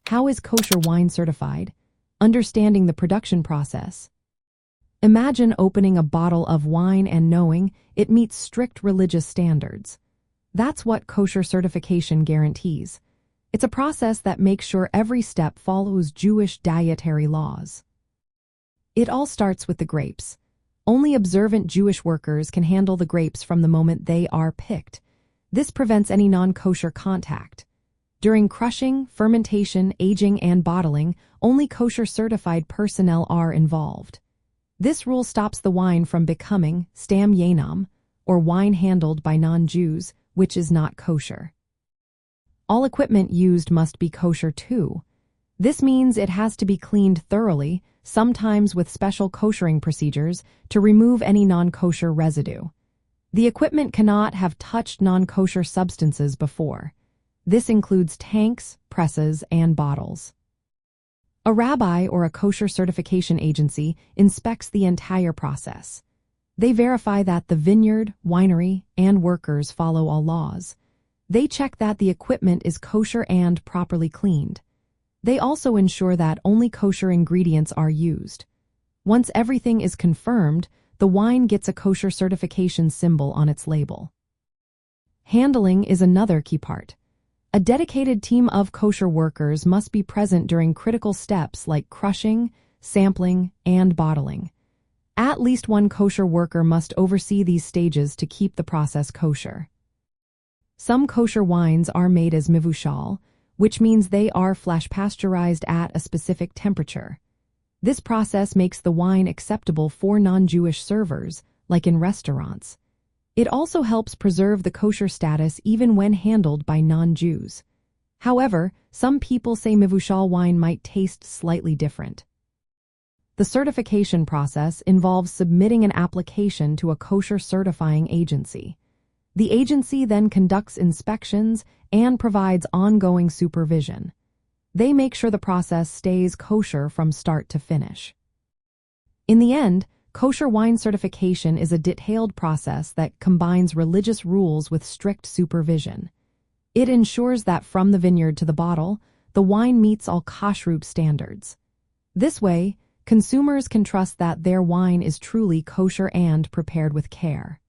How is kosher wine certified? Understanding the production process. Imagine opening a bottle of wine and knowing it meets strict religious standards. That's what kosher certification guarantees. It's a process that makes sure every step follows Jewish dietary laws. It all starts with the grapes. Only observant Jewish workers can handle the grapes from the moment they are picked. This prevents any non-kosher contact. During crushing, fermentation, aging, and bottling, only kosher-certified personnel are involved. This rule stops the wine from becoming stam yanam, or wine handled by non-Jews, which is not kosher. All equipment used must be kosher too. This means it has to be cleaned thoroughly, sometimes with special koshering procedures, to remove any non-kosher residue. The equipment cannot have touched non-kosher substances before. This includes tanks, presses, and bottles. A rabbi or a kosher certification agency inspects the entire process. They verify that the vineyard, winery, and workers follow all laws. They check that the equipment is kosher and properly cleaned. They also ensure that only kosher ingredients are used. Once everything is confirmed, the wine gets a kosher certification symbol on its label. Handling is another key part. A dedicated team of kosher workers must be present during critical steps like crushing, sampling, and bottling. At least one kosher worker must oversee these stages to keep the process kosher. Some kosher wines are made as Mevushal, which means they are flash pasteurized at a specific temperature. This process makes the wine acceptable for non-Jewish servers, like in restaurants. It also helps preserve the kosher status even when handled by non-Jews. However, some people say Mevushal wine might taste slightly different. The certification process involves submitting an application to a kosher certifying agency. The agency then conducts inspections and provides ongoing supervision. They make sure the process stays kosher from start to finish. In the end, kosher wine certification is a detailed process that combines religious rules with strict supervision. It ensures that from the vineyard to the bottle, the wine meets all Kashrut standards. This way, consumers can trust that their wine is truly kosher and prepared with care.